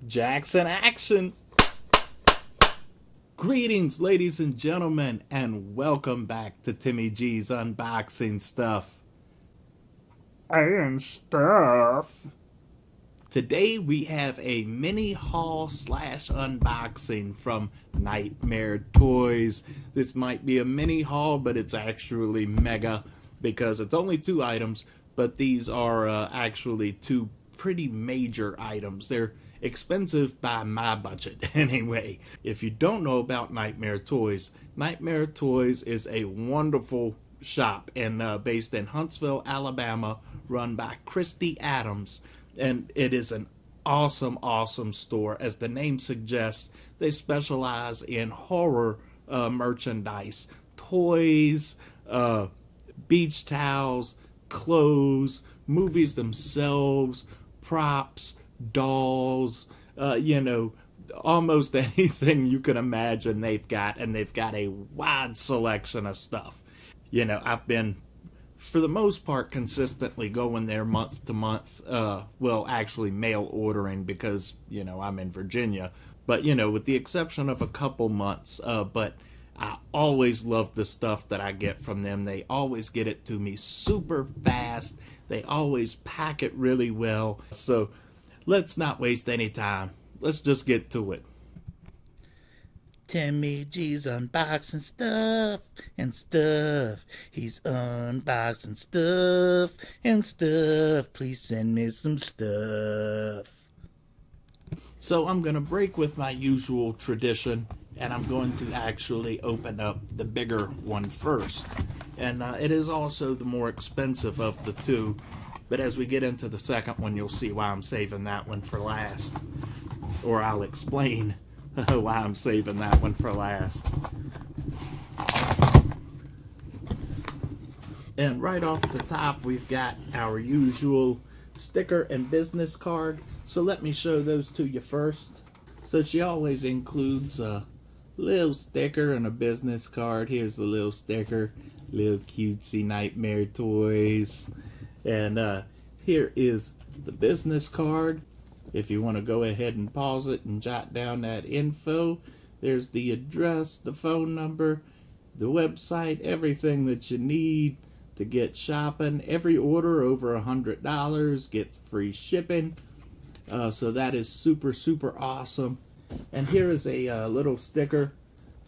Jackson action. Greetings, ladies and gentlemen, and welcome back to Timmy G's Unboxing Stuff and Stuff. Today we have a mini haul / unboxing from Nightmare Toys. This might be a mini haul, but it's actually mega because it's only 2 items, but these are actually 2 pretty major items. They're expensive by my budget anyway. If you don't know about Nightmare Toys is a wonderful shop and based in Huntsville, Alabama, run by Christy Adams. And it is an awesome store. As the name suggests, they specialize in horror merchandise, toys, beach towels, clothes, movies themselves, props, dolls, almost anything you can imagine they've got, and they've got a wide selection of stuff. I've been, for the most part, consistently going there month to month. Actually mail ordering because, I'm in Virginia. But, with the exception of a couple months. But I always love the stuff that I get from them. They always get it to me super fast. They always pack it really well. So let's not waste any time. Let's just get to it. Timmy G's unboxing stuff and stuff. He's unboxing stuff and stuff. Please send me some stuff. So I'm going to break with my usual tradition, and I'm going to actually open up the bigger one first. And it is also the more expensive of the 2. But as we get into the second one, you'll see why I'm saving that one for last. Or I'll explain why I'm saving that one for last. And right off the top, we've got our usual sticker and business card. So let me show those to you first. So she always includes a little sticker and a business card. Here's the little sticker. Little cutesy Nightmare Toys. And here is the business card. If you want to go ahead and pause it and jot down that info, there's the address, the phone number, the website, everything that you need to get shopping. Every order over $100 gets free shipping. So that is super awesome. And here is a little sticker,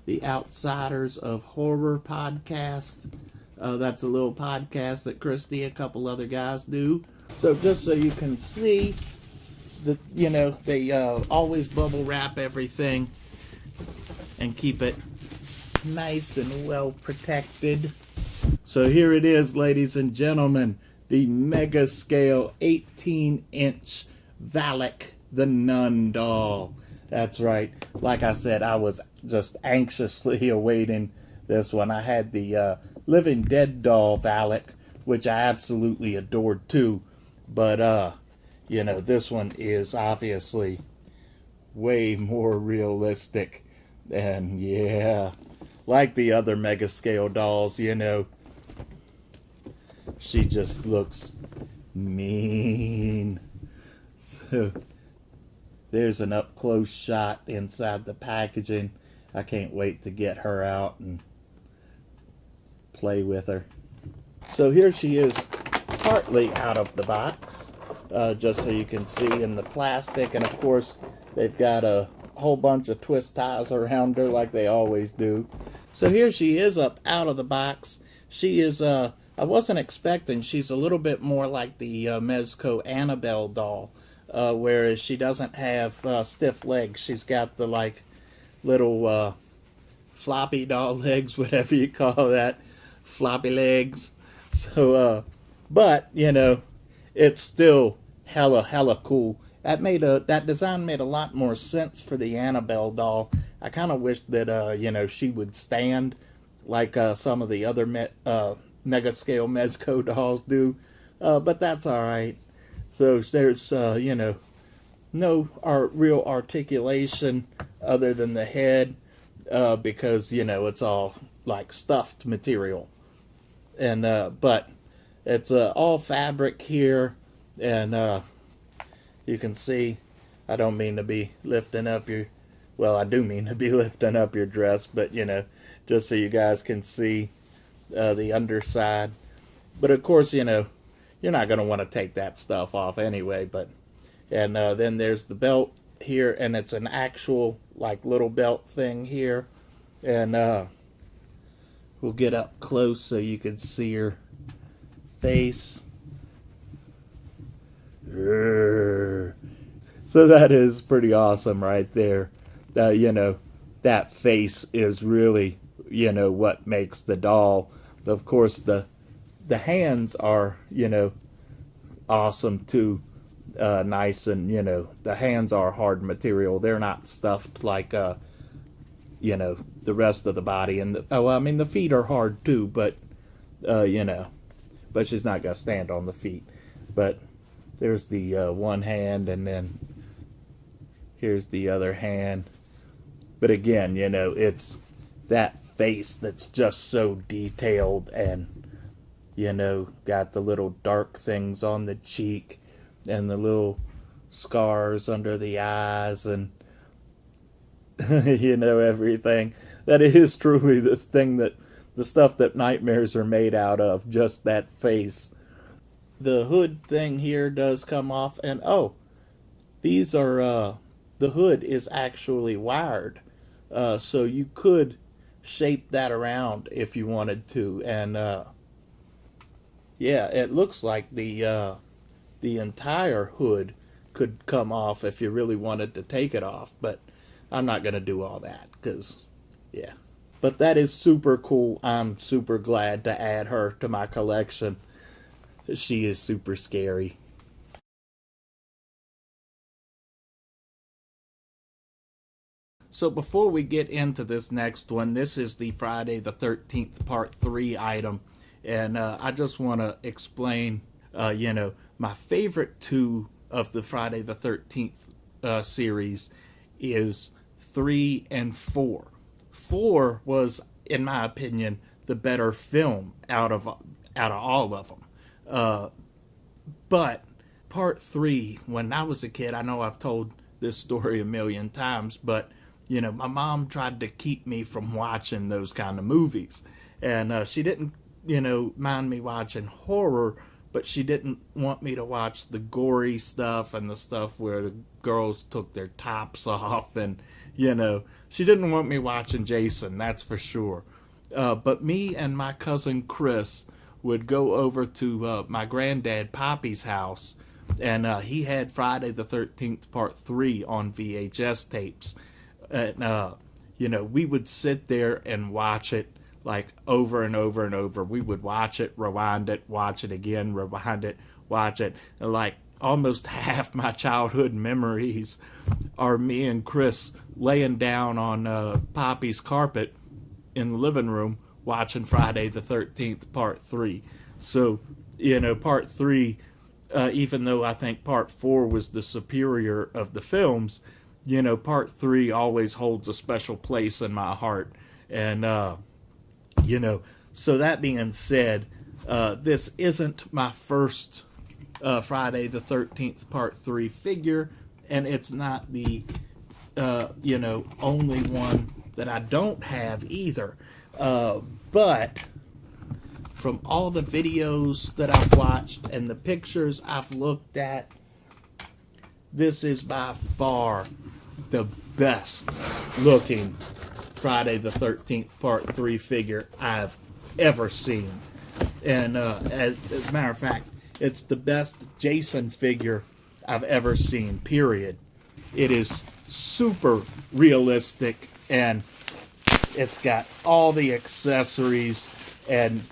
the Outsiders of Horror podcast. That's a little podcast that Christy and a couple other guys do. So just so you can see, they always bubble wrap everything and keep it nice and well protected. So here it is, ladies and gentlemen, the mega scale 18-inch Valak the Nun doll. That's right. Like I said, I was just anxiously awaiting this one. I had the Living Dead doll Valak, which I absolutely adored too. But, this one is obviously way more realistic. And, yeah, like the other mega scale dolls, she just looks mean. So, there's an up-close shot inside the packaging. I can't wait to get her out and play with her. So here she is, partly out of the box, just so you can see in the plastic. And of course, they've got a whole bunch of twist ties around her like they always do. So here she is up out of the box. She is, I wasn't expecting, she's a little bit more like the Mezco Annabelle doll, whereas she doesn't have stiff legs. She's got the little floppy doll legs, whatever you call that, floppy legs. So, but it's still hella cool. That design made a lot more sense for the Annabelle doll. I kind of wish that she would stand like some of the other mega scale Mezco dolls do, but that's all right. So there's no real articulation other than the head, because it's all like stuffed material. And but it's all fabric here, and you can see I don't mean to be lifting up your, well, I do mean to be lifting up your dress, but just so you guys can see the underside. But of course, you're not going to want to take that stuff off anyway. And then there's the belt here, and it's an actual like little belt thing here. And we'll get up close so you can see her face. So that is pretty awesome right there. That face is really, what makes the doll. Of course, the hands are, awesome too. Nice, and, the hands are hard material. They're not stuffed like, the rest of the body. And, the feet are hard too, but, but she's not going to stand on the feet. But there's the one hand, and then here's the other hand. But again, it's that face that's just so detailed, and, got the little dark things on the cheek and the little scars under the eyes, and, everything. That is truly the stuff that nightmares are made out of, just that face. The hood thing here does come off, and these are, the hood is actually wired. So you could shape that around if you wanted to, and yeah, it looks like the entire hood could come off if you really wanted to take it off, but I'm not going to do all that, because, yeah. But that is super cool. I'm super glad to add her to my collection. She is super scary. So before we get into this next one, this is the Friday the 13th Part 3 item. And I just want to explain, my favorite two of the Friday the 13th series is 3 and 4. 4 was, in my opinion, the better film out of all of them. But Part 3, when I was a kid, I know I've told this story a million times, but my mom tried to keep me from watching those kind of movies. And she didn't, mind me watching horror, but she didn't want me to watch the gory stuff and the stuff where the girls took their tops off. And, she didn't want me watching Jason, that's for sure. But me and my cousin Chris would go over to my granddad Poppy's house, and he had Friday the 13th Part 3 on VHS tapes. And, we would sit there and watch it, like, over and over and over. We would watch it, rewind it, watch it again, rewind it, watch it. And, like, almost half my childhood memories are me and Chris laying down on Poppy's carpet in the living room watching Friday the 13th Part 3. So, Part 3, even though I think Part 4 was the superior of the films, Part 3 always holds a special place in my heart. And, so that being said, this isn't my first Friday the 13th Part 3 figure, and it's not the, only one that I don't have either. But from all the videos that I've watched and the pictures I've looked at, this is by far the best looking Friday the 13th Part 3 figure I've ever seen. And as a matter of fact, it's the best Jason figure I've ever seen, period. It is super realistic, and it's got all the accessories and,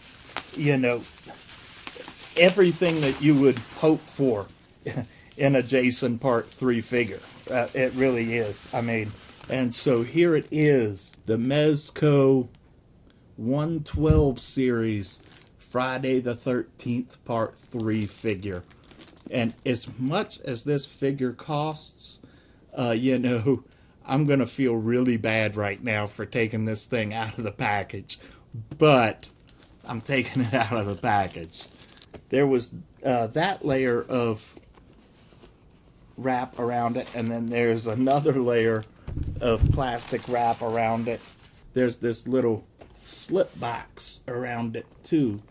everything that you would hope for in a Jason Part 3 figure. It really is. And so here it is, the Mezco 112 series Friday the 13th Part 3 figure. And as much as this figure costs, I'm going to feel really bad right now for taking this thing out of the package. But I'm taking it out of the package. There was that layer of wrap around it, and then there's another layer of plastic wrap around it. There's this little slip box around it too,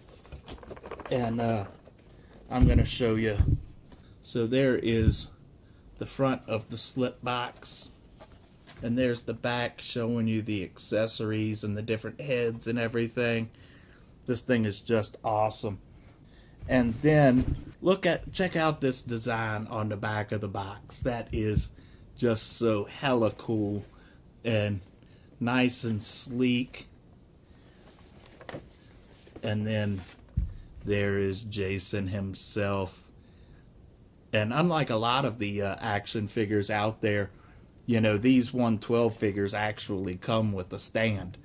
and I'm going to show you. So there is the front of the slip box, and there's the back showing you the accessories and the different heads and everything. This thing is just awesome. And then check out this design on the back of the box. That is just so hella cool and nice and sleek. And then there is Jason himself. And unlike a lot of the action figures out there, you know, these 112 figures actually come with a stand.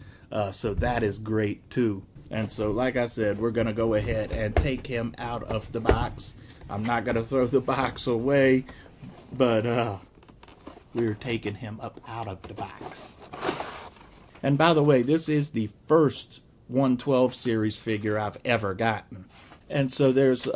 So that is great too. And so, like I said, we're going to go ahead and take him out of the box. I'm not going to throw the box away, but we're taking him up out of the box. And by the way, this is the first 112 series figure I've ever gotten. And so there's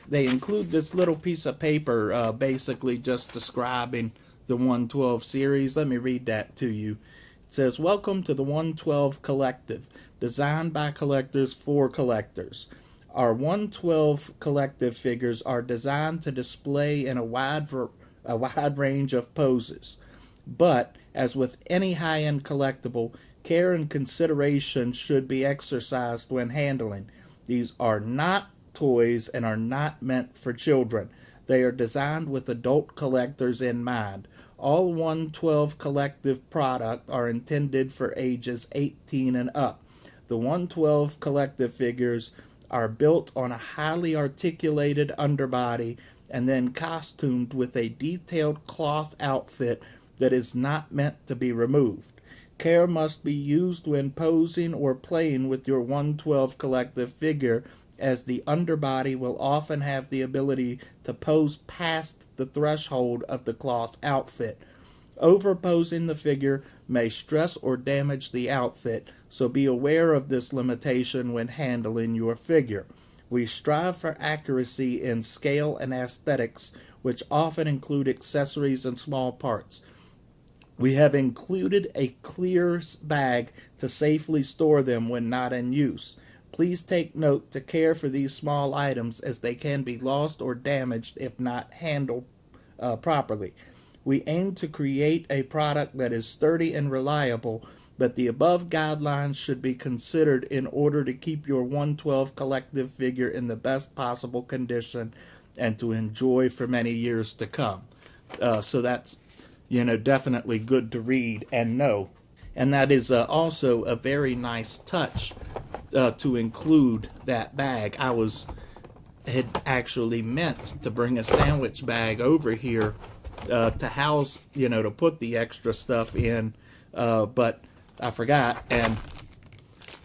they include this little piece of paper basically just describing the 112 series. Let me read that to you. It says, "Welcome to the 112 Collective, designed by collectors for collectors. Our 112 Collective figures are designed to display in a wide range of poses. But, as with any high-end collectible, care and consideration should be exercised when handling. These are not toys and are not meant for children. They are designed with adult collectors in mind. All 112 Collective product are intended for ages 18 and up. The 112 Collective figures are built on a highly articulated underbody and then costumed with a detailed cloth outfit that is not meant to be removed. Care must be used when posing or playing with your 112 Collective figure, as the underbody will often have the ability to pose past the threshold of the cloth outfit. Overposing the figure may stress or damage the outfit, so be aware of this limitation when handling your figure. We strive for accuracy in scale and aesthetics, which often include accessories and small parts. We have included a clear bag to safely store them when not in use. Please take note to care for these small items, as they can be lost or damaged if not handled properly. We aim to create a product that is sturdy and reliable, but the above guidelines should be considered in order to keep your 112 Collective figure in the best possible condition and to enjoy for many years to come." So that's, you know, definitely good to read and know. And that is also a very nice touch to include that bag. I had actually meant to bring a sandwich bag over here to house, you know, to put the extra stuff in, but I forgot, and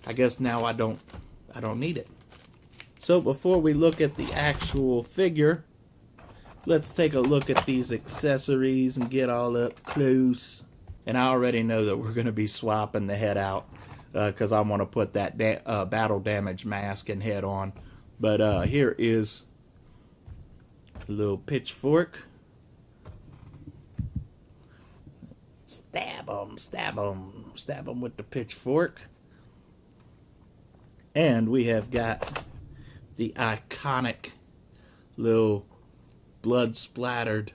I guess now I don't need it. So before we look at the actual figure, let's take a look at these accessories and get all up close. And I already know that we're going to be swapping the head out because I want to put that battle damage mask and head on. But here is a little pitchfork. Stab him with the pitchfork. And we have got the iconic little blood-splattered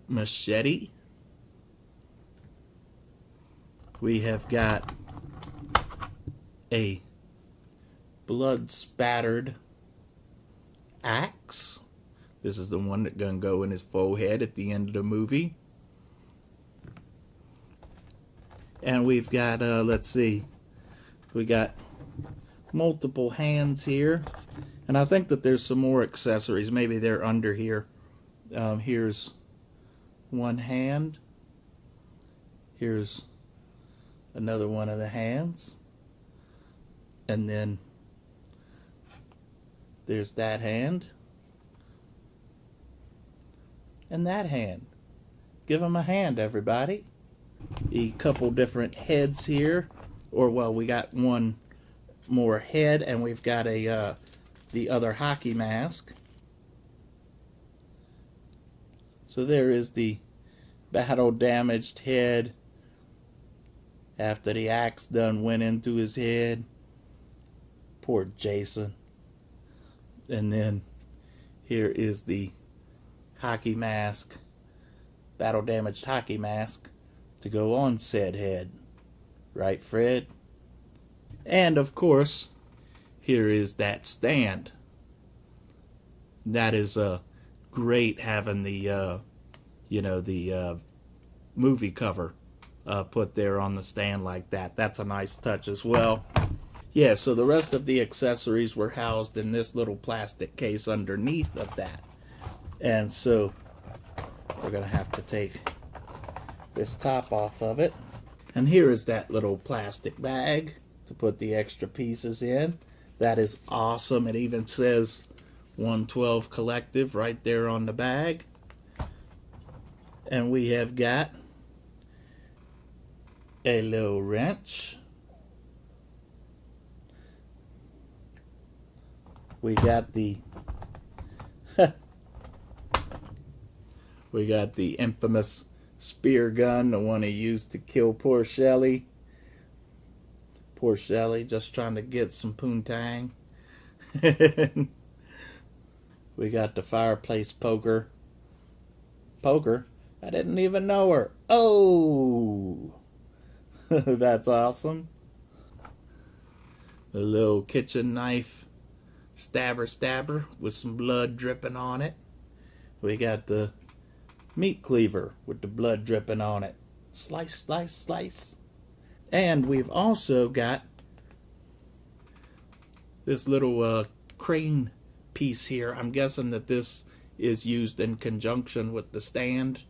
machete. We have got a blood-spattered axe. This is the one that's going to go in his forehead at the end of the movie. And we've got, let's see, we got multiple hands here. And I think that there's some more accessories. Maybe they're under here. Here's one hand. Here's another one of the hands. And then there's that hand. And that hand. Give him a hand, everybody. A couple different heads here. Or, well, we got one more head, and we've got the other hockey mask. So there is the battle damaged head after the axe done went into his head. Poor Jason. And then here is the hockey mask, battle damaged hockey mask to go on said head. Right, Fred? And of course, here is that stand. That is great having the movie cover put there on the stand like that. That's a nice touch as well. Yeah, so the rest of the accessories were housed in this little plastic case underneath of that. And so we're going to have to take this top off of it. And here is that little plastic bag to put the extra pieces in. That is awesome. It even says 112 Collective right there on the bag. And we have got a little wrench. We got the infamous spear gun, the one he used to kill poor Shelly. Poor Shelly, just trying to get some poontang. We got the fireplace poker. Poker? I didn't even know her. Oh! That's awesome. The little kitchen knife stabber with some blood dripping on it. We got the meat cleaver with the blood dripping on it. Slice, slice, slice. And we've also got this little crane piece here. I'm guessing that this is used in conjunction with the stand.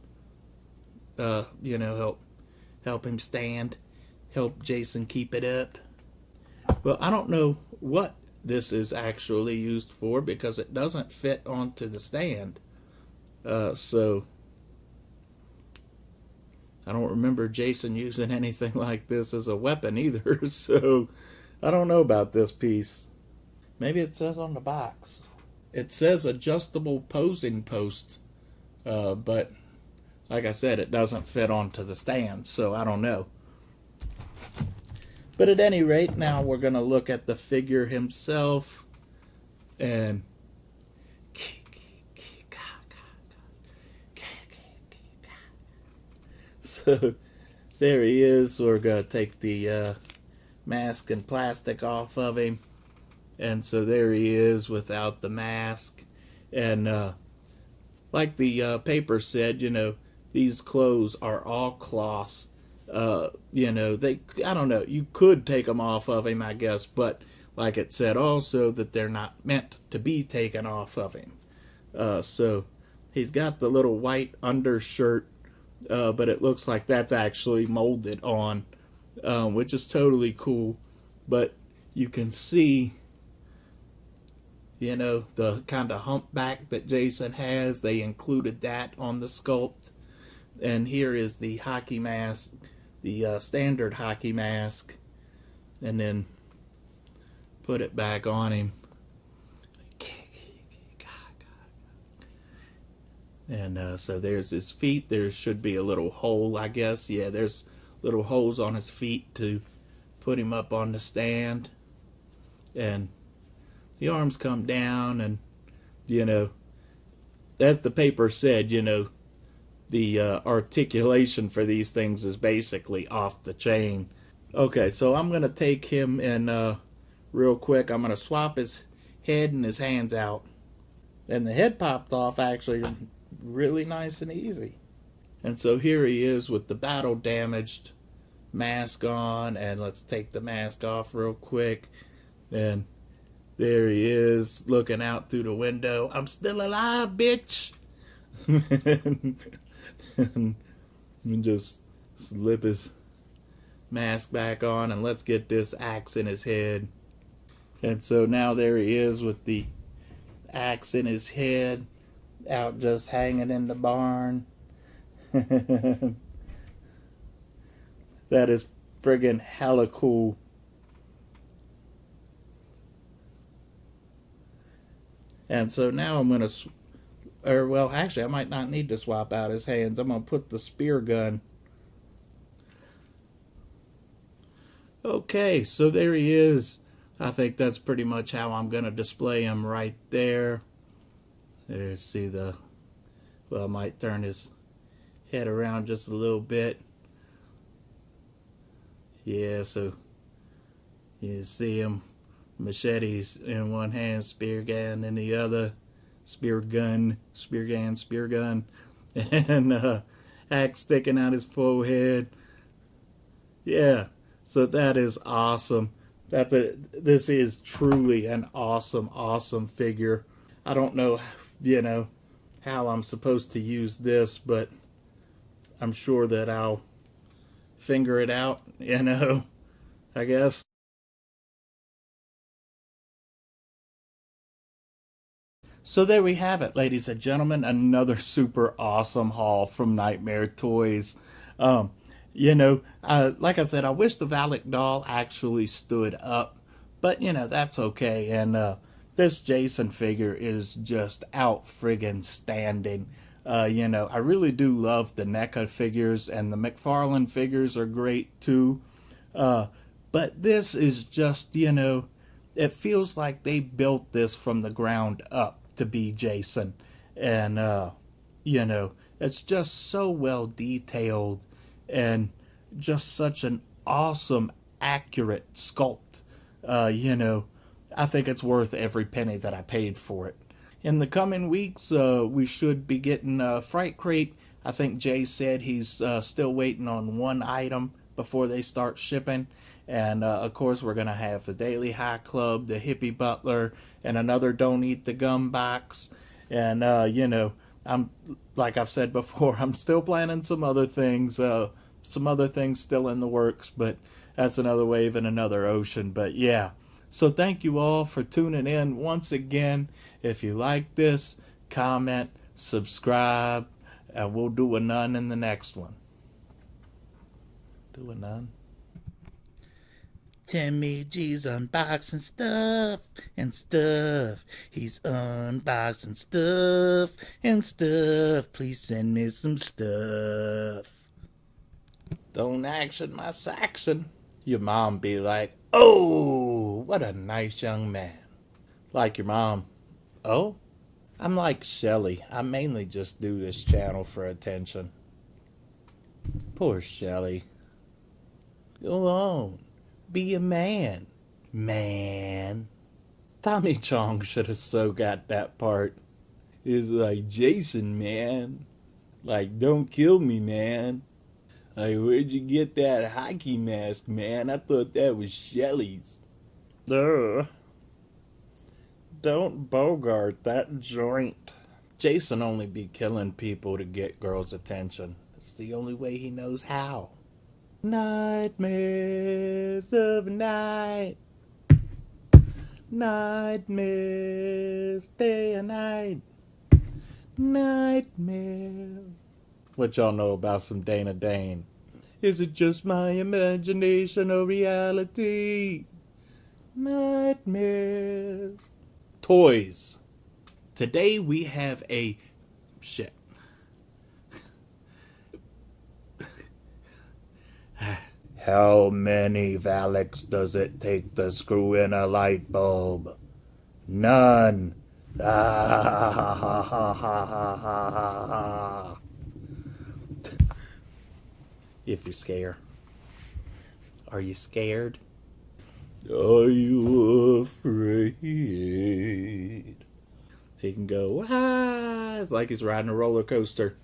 Help him stand. Help Jason keep it up. Well, I don't know what this is actually used for because it doesn't fit onto the stand. So I don't remember Jason using anything like this as a weapon either. So I don't know about this piece. Maybe it says on the box. It says adjustable posing post. But like I said, it doesn't fit onto the stand. So I don't know. But at any rate, now we're going to look at the figure himself. And so there he is. We're going to take the mask and plastic off of him. And so there he is without the mask. And like the paper said, these clothes are all cloth. I don't know, you could take them off of him, I guess, but like it said also that they're not meant to be taken off of him. So he's got the little white undershirt, but it looks like that's actually molded on, which is totally cool. But you can see, the kind of humpback that Jason has. They included that on the sculpt. And here is the hockey mask, the standard hockey mask, and then put it back on him. And so there's his feet. There should be a little hole, I guess. Yeah, there's little holes on his feet to put him up on the stand. And the arms come down, and, as the paper said, the articulation for these things is basically off the chain. Okay, so I'm going to take him and real quick, I'm going to swap his head and his hands out. And the head popped off actually really nice and easy. And so here he is with the battle damaged mask on. And let's take the mask off real quick. And there he is looking out through the window. I'm still alive, bitch. And just slip his mask back on, and let's get this axe in his head. And so now there he is with the axe in his head, out just hanging in the barn. That is friggin' hella cool. And so now I'm going to Or, well, actually, I might not need to swap out his hands. I'm going to put the spear gun. Okay, so there he is. I think that's pretty much how I'm going to display him right there. There's, see the, well, I might turn his head around just a little bit. Yeah, so you see him, machetes in one hand, spear gun in the other, spear gun, and axe sticking out his forehead. Yeah, so that is awesome. This is truly an awesome figure. I don't know, how I'm supposed to use this, but I'm sure that I'll figure it out, I guess. So there we have it, ladies and gentlemen, another super awesome haul from Nightmare Toys. Like I said, I wish the Valak doll actually stood up, but that's okay. And this Jason figure is just out friggin' standing. I really do love the NECA figures, and the McFarlane figures are great too. But this is just, it feels like they built this from the ground up to be Jason. And, it's just so well detailed and just such an awesome, accurate sculpt. I think it's worth every penny that I paid for it. In the coming weeks, we should be getting Fright Crate. I think Jay said he's still waiting on one item before they start shipping. And, of course, we're going to have the Daily High Club, the Hippie Butler, and another Don't Eat the Gum box. And, I'm, like I've said before, I'm still planning some other things still in the works, but that's another wave in another ocean. But, yeah. So thank you all for tuning in once again. If you like this, comment, subscribe, and we'll do a none in the next one. Do a none? Timmy G's unboxing stuff and stuff. He's unboxing stuff and stuff. Please send me some stuff. Don't action my Saxon. Your mom be like, oh, what a nice young man. Like your mom. Oh? I'm like Shelly. I mainly just do this channel for attention. Poor Shelly. Go on. Be a man. Man. Tommy Chong should have so got that part. It's like, Jason, man. Like, don't kill me, man. Like, where'd you get that hockey mask, man? I thought that was Shelly's. Don't bogart that joint. Jason only be killing people to get girls' attention. It's the only way he knows how. Nightmares of night. Nightmares day and night. Nightmares. What y'all know about some Dana Dane? Is it just my imagination or reality? Nightmares. Toys. Today we have a... shit. How many Valaks does it take to screw in a light bulb? None. Ah, ha, ha, ha, ha, ha, ha, ha. If you're scared. Are you scared? Are you afraid? He can go, ah, it's like he's riding a roller coaster.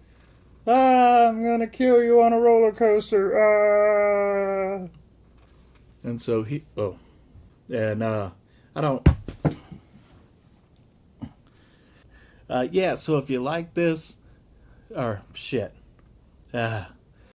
Ah, I'm gonna kill you on a roller coaster. Ah. And so he, I don't, yeah, so if you like this, or shit,